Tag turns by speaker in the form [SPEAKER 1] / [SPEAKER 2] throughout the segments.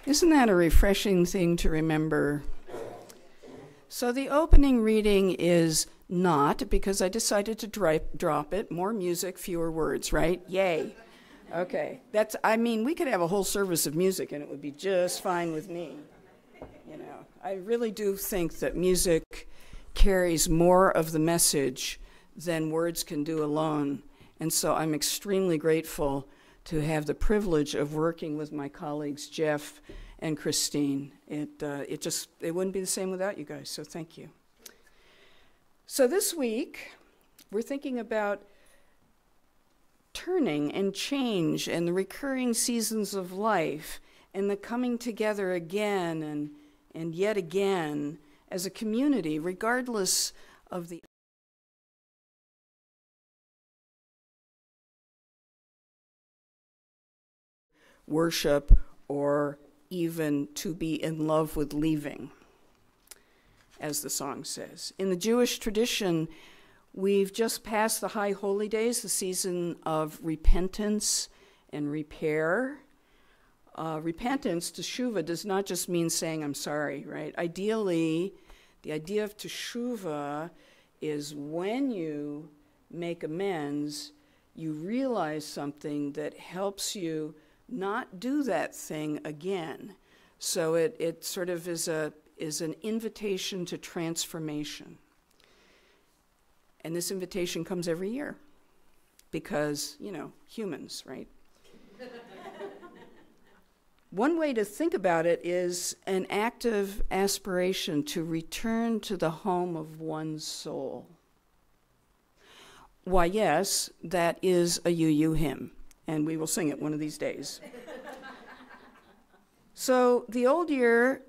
[SPEAKER 1] Isn't that a refreshing thing to remember? So the opening reading is not, because I decided to drop it, more music, fewer words, right? Yay. Okay. We could have a whole service of music and it would be just fine with me. I really do think that music carries more of the message than words can do alone. And so I'm extremely grateful to have the privilege of working with my colleagues, Jeff and Christine. It wouldn't be the same without you guys, so thank you. So this week, we're thinking about turning and change and the recurring seasons of life and the coming together again and yet again as a community, regardless of the worship or even to be in love with leaving, as the song says. In the Jewish tradition, we've just passed the High Holy Days, the season of repentance and repair. Repentance, teshuvah, does not just mean saying I'm sorry, right? Ideally, the idea of teshuvah is when you make amends, you realize something that helps you not do that thing again. So it sort of is an invitation to transformation. And this invitation comes every year because, humans, right? One way to think about it is an active aspiration to return to the home of one's soul. Why, yes, that is a UU hymn, and we will sing it one of these days. So the old year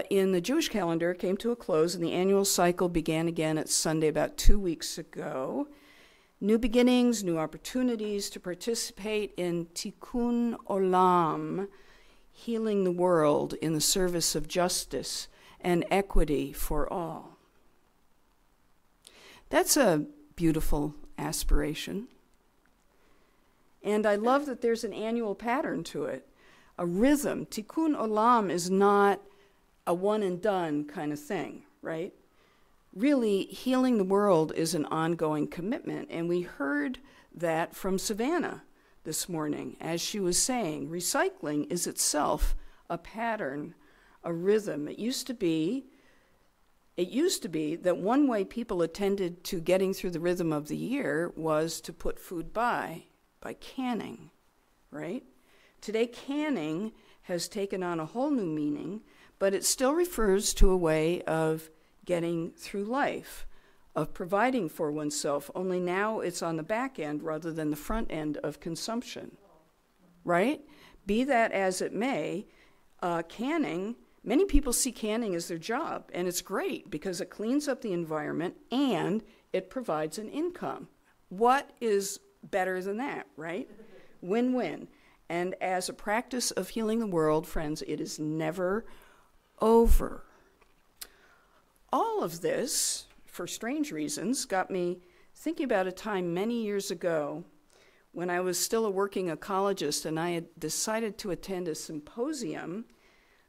[SPEAKER 1] in the Jewish calendar came to a close, and the annual cycle began again at Sunday about 2 weeks ago. New beginnings, new opportunities to participate in Tikkun Olam, healing the world in the service of justice and equity for all. That's a beautiful aspiration. And I love that there's an annual pattern to it, a rhythm. Tikkun Olam is not a one and done kind of thing, right? Really, healing the world is an ongoing commitment. And we heard that from Savannah this morning, as she was saying, recycling is itself a pattern, a rhythm. It used to be that one way people attended to getting through the rhythm of the year was to put food by canning, right? Today, canning has taken on a whole new meaning, but it still refers to a way of getting through life, of providing for oneself, only now it's on the back end rather than the front end of consumption, right? Be that as it may, canning, many people see canning as their job, and it's great because it cleans up the environment and it provides an income. What is better than that, right? Win-win. And as a practice of healing the world, friends, it is never over. All of this, for strange reasons, got me thinking about a time many years ago when I was still a working ecologist and I had decided to attend a symposium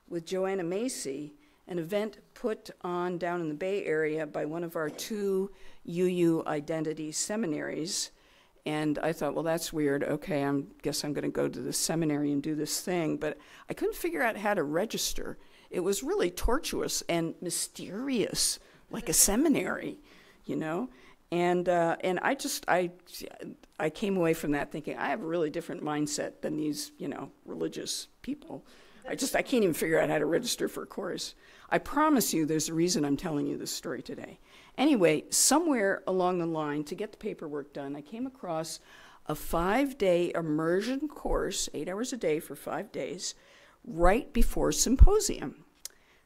[SPEAKER 1] with Joanna Macy, an event put on down in the Bay Area by one of our 2 UU identity seminaries. And I thought, well, that's weird. Okay, I guess I'm going to go to the seminary and do this thing. But I couldn't figure out how to register. It was really tortuous and mysterious, like a seminary, And I came away from that thinking, I have a really different mindset than these, religious people. I can't even figure out how to register for a course. I promise you there's a reason I'm telling you this story today. Anyway, somewhere along the line, to get the paperwork done, I came across a 5-day immersion course, 8 hours a day for 5 days, right before symposium.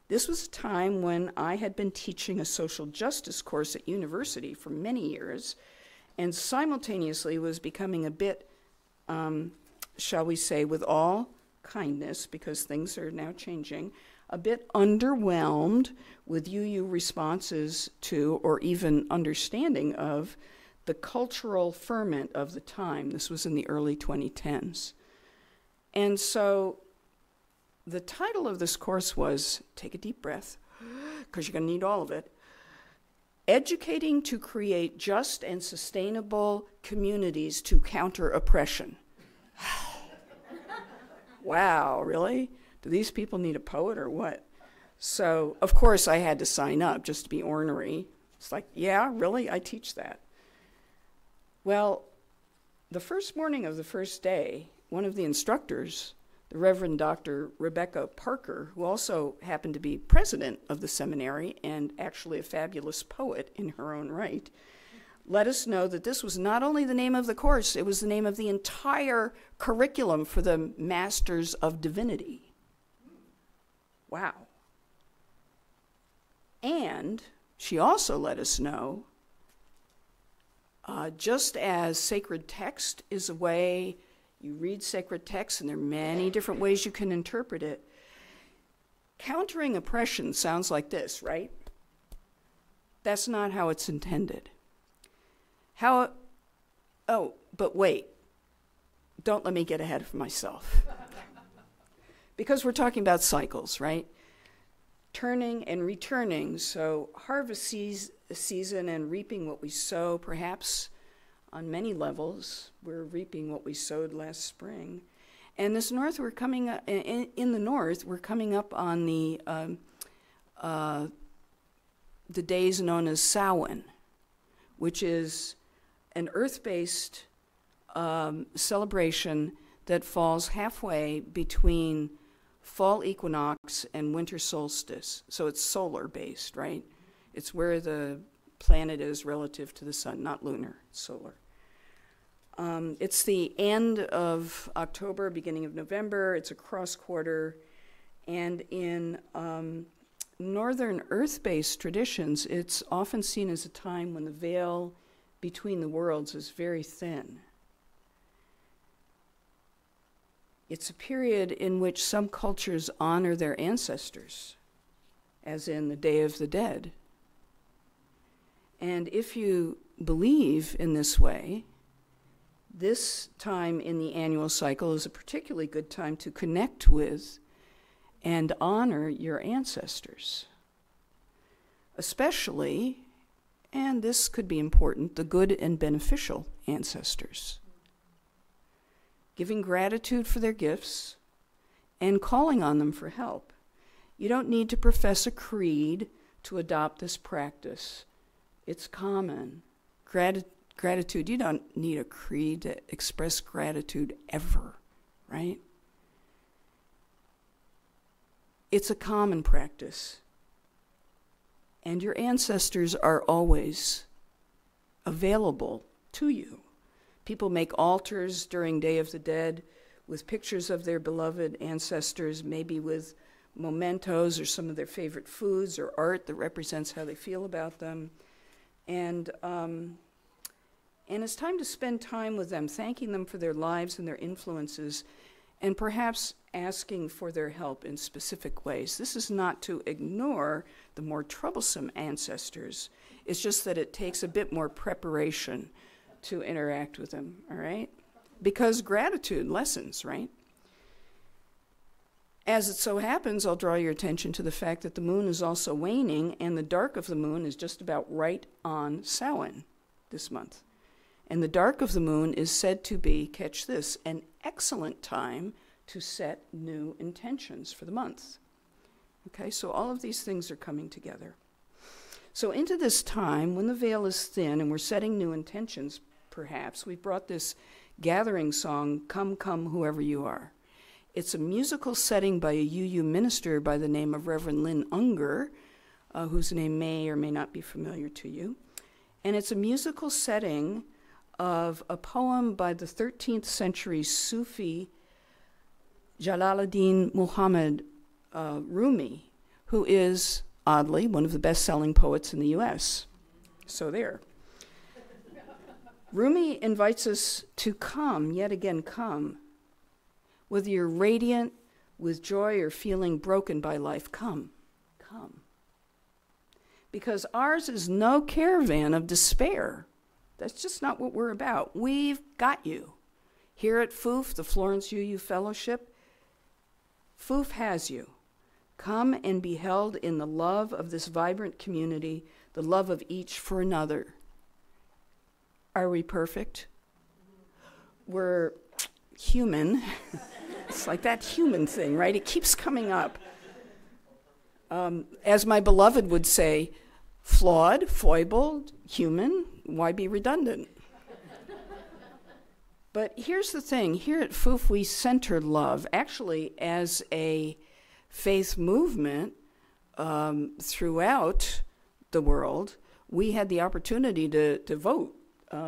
[SPEAKER 1] This was a time when I had been teaching a social justice course at university for many years, and simultaneously was becoming a bit, shall we say, with all kindness, because things are now changing, a bit underwhelmed with UU responses to, or even understanding of, the cultural ferment of the time. This was in the early 2010s. And so the title of this course was, take a deep breath, because you're going to need all of it, Educating to Create Just and Sustainable Communities to Counter Oppression. Wow, really? Do these people need a poet or what? So, of course, I had to sign up just to be ornery. It's like, yeah, really? I teach that. Well, the first morning of the first day, one of the instructors, the Reverend Dr. Rebecca Parker, who also happened to be president of the seminary and actually a fabulous poet in her own right, let us know that this was not only the name of the course, it was the name of the entire curriculum for the Masters of Divinity. Wow. And she also let us know, just as sacred text is a way you read sacred text, and there are many different ways you can interpret it, countering oppression sounds like this, right? That's not how it's intended. But wait, don't let me get ahead of myself. Because we're talking about cycles, right? Turning and returning, so harvest season and reaping what we sow, perhaps on many levels, we're reaping what we sowed last spring. And this north, we're coming up, in the north, we're coming up on the days known as Samhain, which is an earth-based celebration that falls halfway between fall equinox and winter solstice. So it's solar-based, right? It's where the planet is relative to the sun, not lunar, it's solar. It's the end of October, beginning of November. It's a cross quarter. And in northern earth-based traditions, it's often seen as a time when the veil between the worlds is very thin. It's a period in which some cultures honor their ancestors, as in the Day of the Dead. And if you believe in this way, this time in the annual cycle is a particularly good time to connect with and honor your ancestors. Especially, and this could be important, the good and beneficial ancestors. Giving gratitude for their gifts and calling on them for help. You don't need to profess a creed to adopt this practice. It's common. Gratitude, you don't need a creed to express gratitude ever, right? It's a common practice. And your ancestors are always available to you. People make altars during Day of the Dead with pictures of their beloved ancestors, maybe with mementos or some of their favorite foods or art that represents how they feel about them. And it's time to spend time with them, thanking them for their lives and their influences, and perhaps asking for their help in specific ways. This is not to ignore the more troublesome ancestors. It's just that it takes a bit more preparation to interact with them, all right? Because gratitude lessens, right? As it so happens, I'll draw your attention to the fact that the moon is also waning, and the dark of the moon is just about right on Samhain this month. And the dark of the moon is said to be, catch this, an excellent time to set new intentions for the month. Okay, so all of these things are coming together. So into this time, when the veil is thin and we're setting new intentions, perhaps, we brought this gathering song, Come, Come, Whoever You Are. It's a musical setting by a UU minister by the name of Reverend Lynn Unger, whose name may or may not be familiar to you. And it's a musical setting of a poem by the 13th century Sufi Jalaluddin Muhammad Rumi, who is, oddly, one of the best-selling poets in the U.S. So there. Rumi invites us to come, yet again come. Whether you're radiant, with joy, or feeling broken by life, come, come. Because ours is no caravan of despair. That's just not what we're about. We've got you. Here at FOOF, the Florence UU Fellowship, Foof has you. Come and be held in the love of this vibrant community, the love of each for another. Are we perfect? We're human. It's like that human thing, right? It keeps coming up. As my beloved would say, flawed, foibled, human, why be redundant? But here's the thing. Here at Foof, we center love. Actually, as a faith movement throughout the world, we had the opportunity to vote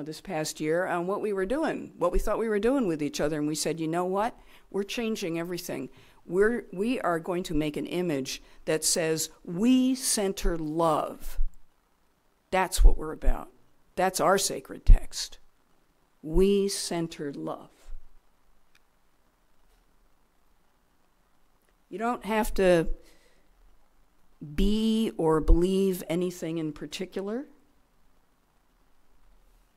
[SPEAKER 1] this past year on what we were doing, what we thought we were doing with each other. And we said, you know what? We're changing everything. We are going to make an image that says we center love. That's what we're about. That's our sacred text. We center love. You don't have to be or believe anything in particular.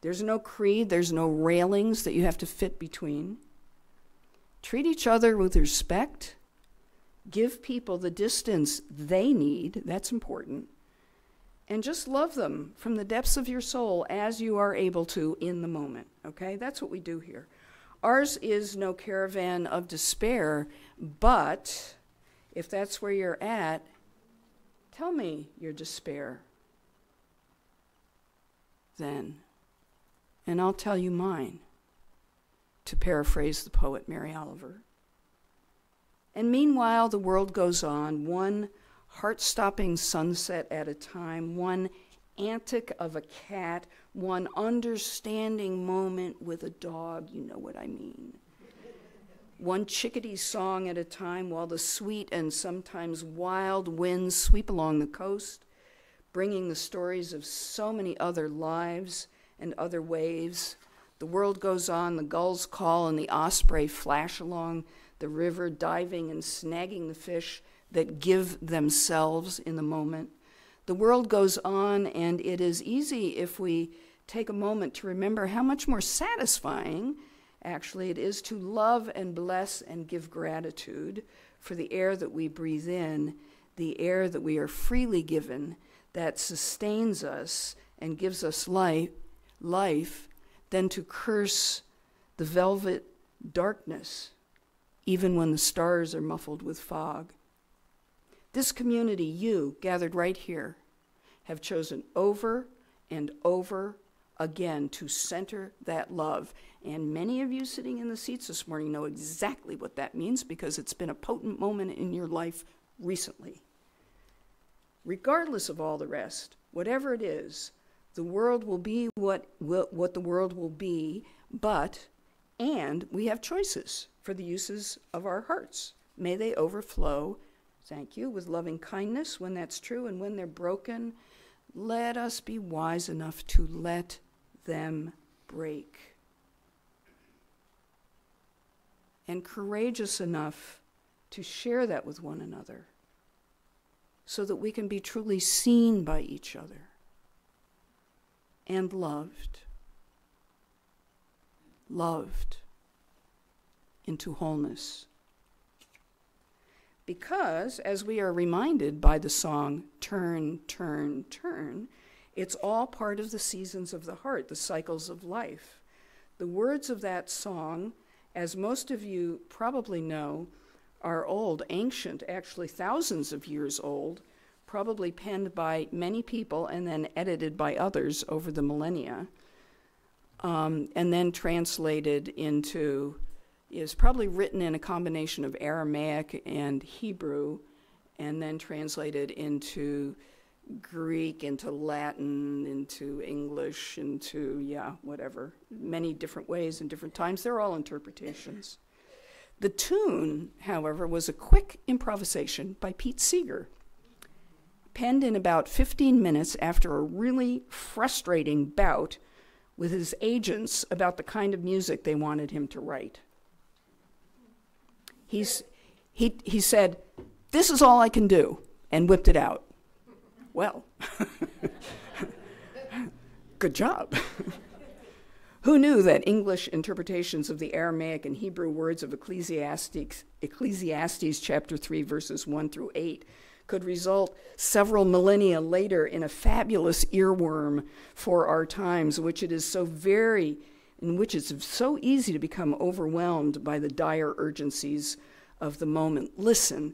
[SPEAKER 1] There's no creed, there's no railings that you have to fit between. Treat each other with respect. Give people the distance they need, that's important. And just love them from the depths of your soul as you are able to in the moment, okay? That's what we do here. Ours is no caravan of despair, but if that's where you're at, tell me your despair then, and I'll tell you mine, to paraphrase the poet Mary Oliver. And meanwhile, the world goes on, one heart-stopping sunset at a time, one antic of a cat, one understanding moment with a dog, you know what I mean. One chickadee song at a time while the sweet and sometimes wild winds sweep along the coast, bringing the stories of so many other lives and other waves. The world goes on, the gulls call and the osprey flash along the river, diving and snagging the fish that give themselves in the moment. The world goes on, and it is easy if we take a moment to remember how much more satisfying, actually, it is to love and bless and give gratitude for the air that we breathe in, the air that we are freely given, that sustains us and gives us life, than to curse the velvet darkness, even when the stars are muffled with fog. This community, you, gathered right here, have chosen over and over again to center that love. And many of you sitting in the seats this morning know exactly what that means because it's been a potent moment in your life recently. Regardless of all the rest, whatever it is, the world will be what the world will be, and we have choices for the uses of our hearts. May they overflow, thank you, with loving kindness when that's true, and when they're broken, let us be wise enough to let them break. And courageous enough to share that with one another so that we can be truly seen by each other and loved into wholeness. Because, as we are reminded by the song, Turn, Turn, Turn, it's all part of the seasons of the heart, the cycles of life. The words of that song, as most of you probably know, are old, ancient, actually thousands of years old, probably penned by many people and then edited by others over the millennia, and then translated into, is probably written in a combination of Aramaic and Hebrew, and then translated into Greek, into Latin, into English, into, whatever, many different ways and different times. They're all interpretations. The tune, however, was a quick improvisation by Pete Seeger, penned in about 15 minutes after a really frustrating bout with his agents about the kind of music they wanted him to write. He said, "This is all I can do," and whipped it out. Well, good job. Who knew that English interpretations of the Aramaic and Hebrew words of Ecclesiastes chapter 3, verses 1 through 8 could result several millennia later in a fabulous earworm for our times, in which it's so easy to become overwhelmed by the dire urgencies of the moment. Listen,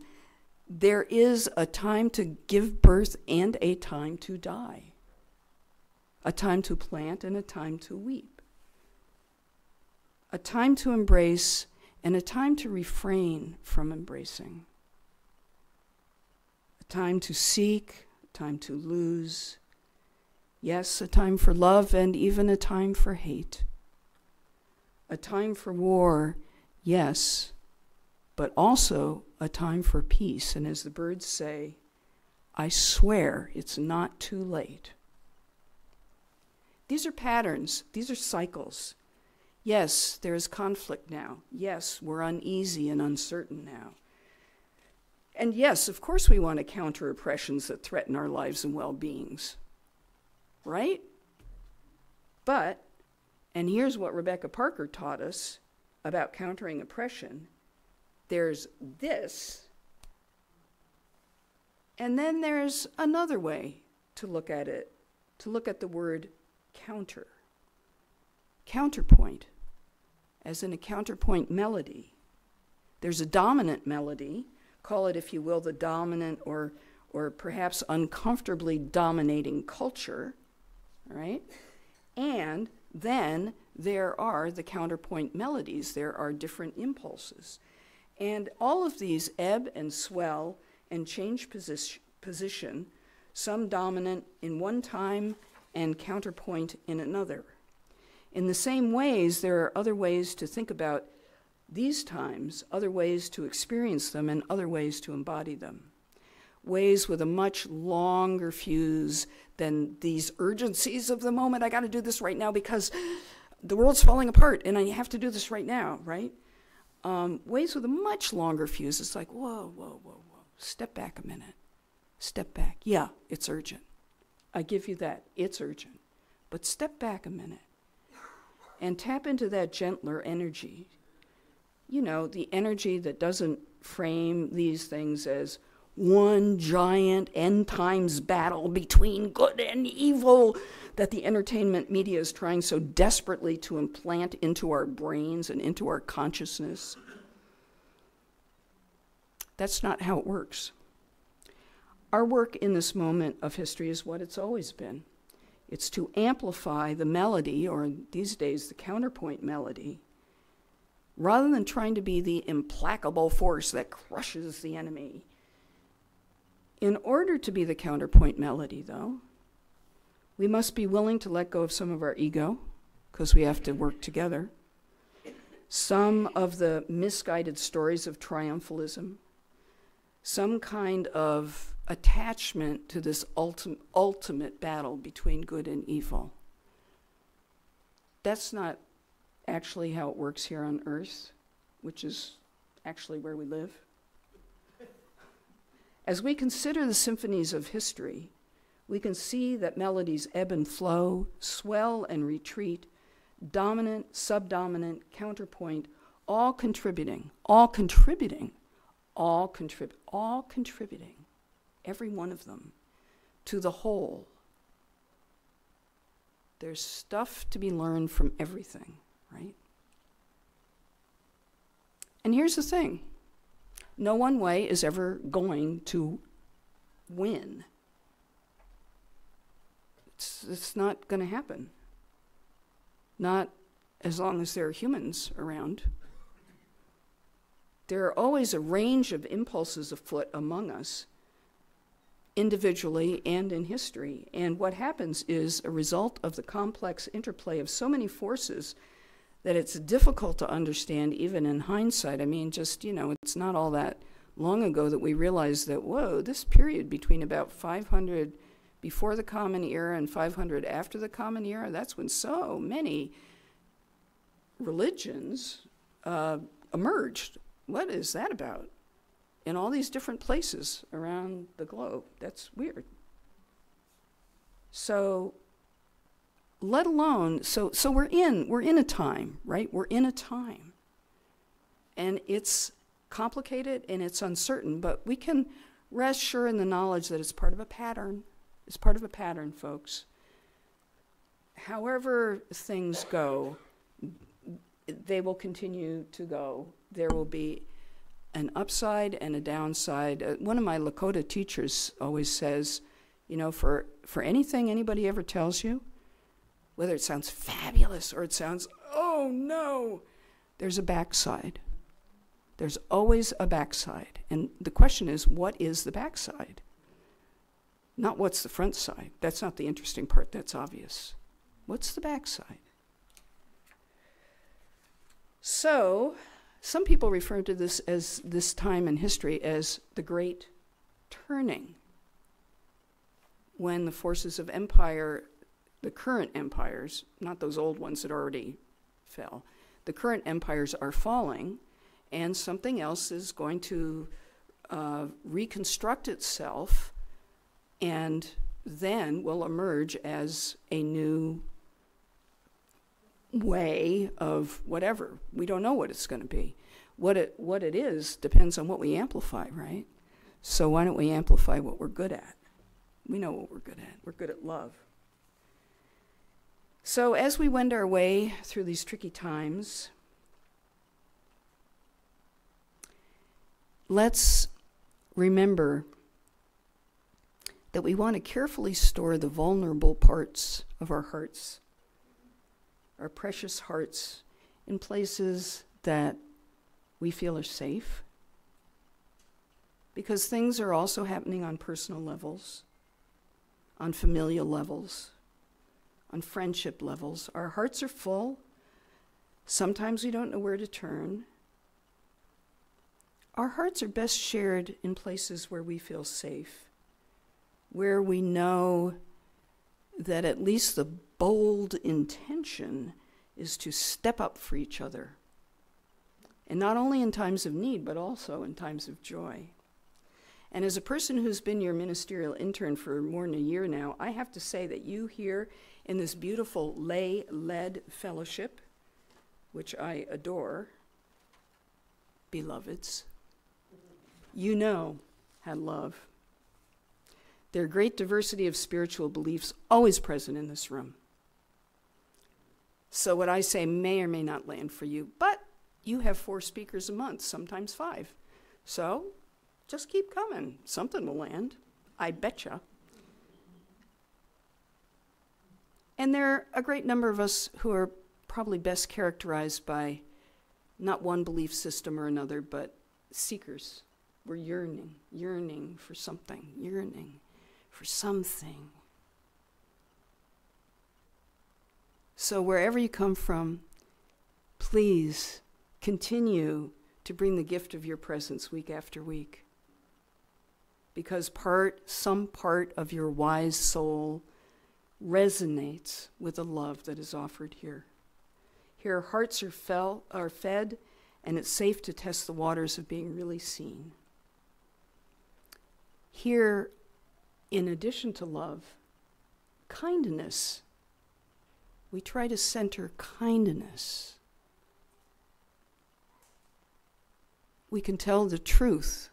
[SPEAKER 1] there is a time to give birth and a time to die, a time to plant and a time to weep, a time to embrace and a time to refrain from embracing, a time to seek, a time to lose, yes, a time for love and even a time for hate, a time for war, yes, but also a time for peace. And as the birds say, I swear it's not too late. These are patterns. These are cycles. Yes, there is conflict now. Yes, we're uneasy and uncertain now. And yes, of course we want to counter oppressions that threaten our lives and well-beings. Right? But, and here's what Rebecca Parker taught us about countering oppression. There's this, and then there's another way to look at it, to look at the word counter. Counterpoint, as in a counterpoint melody. There's a dominant melody, call it, if you will, the dominant or perhaps uncomfortably dominating culture, right? And then there are the counterpoint melodies. There are different impulses. And all of these ebb and swell and change position, some dominant in one time and counterpoint in another. In the same ways, there are other ways to think about these times, other ways to experience them, and other ways to embody them. Ways with a much longer fuse than these urgencies of the moment. I got to do this right now because the world's falling apart and I have to do this right now, right? Ways with a much longer fuse. It's like, whoa, whoa, whoa, whoa. Step back a minute. Step back. Yeah, it's urgent. I give you that. It's urgent. But step back a minute and tap into that gentler energy. You know, the energy that doesn't frame these things as one giant end times battle between good and evil that the entertainment media is trying so desperately to implant into our brains and into our consciousness. That's not how it works. Our work in this moment of history is what it's always been. It's to amplify the melody, or these days the counterpoint melody, rather than trying to be the implacable force that crushes the enemy. In order to be the counterpoint melody, though, we must be willing to let go of some of our ego, because we have to work together. Some of the misguided stories of triumphalism, some kind of attachment to this ultimate battle between good and evil. That's not actually how it works here on Earth, which is actually where we live. As we consider the symphonies of history, we can see that melodies ebb and flow, swell and retreat, dominant, subdominant, counterpoint, all contributing, every one of them, to the whole. There's stuff to be learned from everything, right? And here's the thing. No one way is ever going to win. It's not going to happen. Not as long as there are humans around. There are always a range of impulses afoot among us, individually and in history. And what happens is a result of the complex interplay of so many forces that it's difficult to understand even in hindsight. I mean, just, it's not all that long ago that we realized that, whoa, this period between about 500 before the Common Era and 500 after the Common Era, that's when so many religions emerged. What is that about? In all these different places around the globe. That's weird. So let alone, so we're in a time, right? We're in a time. And it's complicated and it's uncertain, but we can rest sure in the knowledge that it's part of a pattern. It's part of a pattern, folks. However things go, they will continue to go. There will be an upside and a downside. One of my Lakota teachers always says, for anything anybody ever tells you, whether it sounds fabulous or it sounds, oh no, there's a backside. There's always a backside. And the question is, what is the backside? Not what's the front side. That's not the interesting part. That's obvious. What's the backside? So, some people refer to this time in history as the Great Turning, when the forces of empire, the current empires, not those old ones that already fell, the current empires are falling, and something else is going to reconstruct itself and then will emerge as a new way of whatever. We don't know what it's going to be. What it is depends on what we amplify, right? So why don't we amplify what we're good at? We know what we're good at. We're good at love. So as we wend our way through these tricky times, let's remember that we want to carefully store the vulnerable parts of our hearts, our precious hearts, in places that we feel are safe, because things are also happening on personal levels, on familial levels, on friendship levels. Our hearts are full. Sometimes we don't know where to turn. Our hearts are best shared in places where we feel safe, where we know that at least the bold intention is to step up for each other. And not only in times of need, but also in times of joy. And as a person who's been your ministerial intern for more than a year now, I have to say that you here in this beautiful lay-led fellowship, which I adore, beloveds, had love. There are great diversity of spiritual beliefs always present in this room. So what I say may or may not land for you, but you have 4 speakers a month, sometimes 5. So just keep coming. Something will land, I betcha. And there are a great number of us who are probably best characterized by not one belief system or another, but seekers. We're yearning for something, yearning for something. So wherever you come from, please continue to bring the gift of your presence week after week. Because some part of your wise soul resonates with the love that is offered here. Here, hearts are fed, and it's safe to test the waters of being really seen. Here, in addition to love, kindness. We try to center kindness. We can tell the truth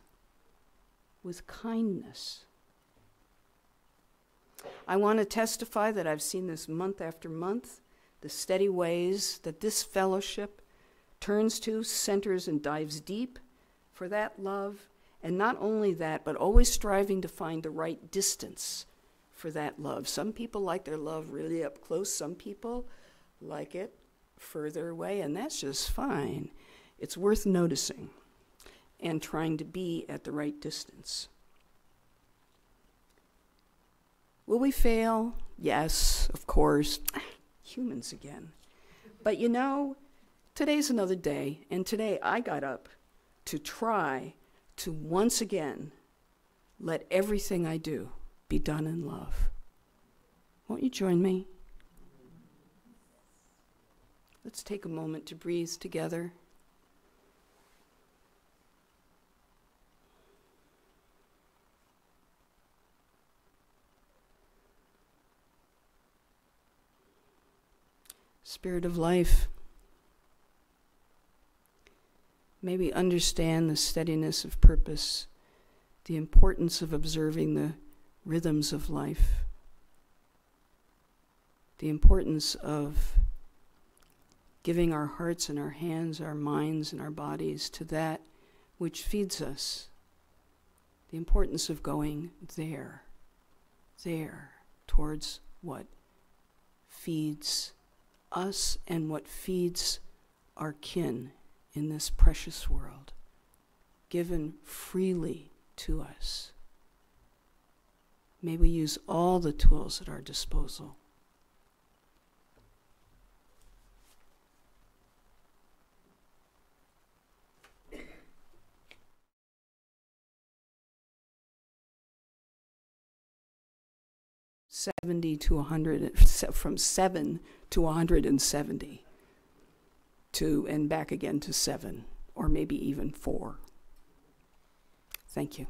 [SPEAKER 1] with kindness. I want to testify that I've seen this month after month, the steady ways that this fellowship turns to, centers, and dives deep for that love. And not only that, but always striving to find the right distance for that love. Some people like their love really up close. Some people like it further away, and that's just fine. It's worth noticing and trying to be at the right distance. Will we fail? Yes, of course. Humans again. But today's another day, and today I got up to try to once again let everything I do be done in love. Won't you join me? Let's take a moment to breathe together. Spirit of life, may we understand the steadiness of purpose, the importance of observing the rhythms of life, the importance of giving our hearts and our hands, our minds and our bodies to that which feeds us, the importance of going there, towards what feeds us and what feeds our kin in this precious world, given freely to us. May we use all the tools at our disposal. From 7 to 170, and back again to 7, or maybe even 4. Thank you.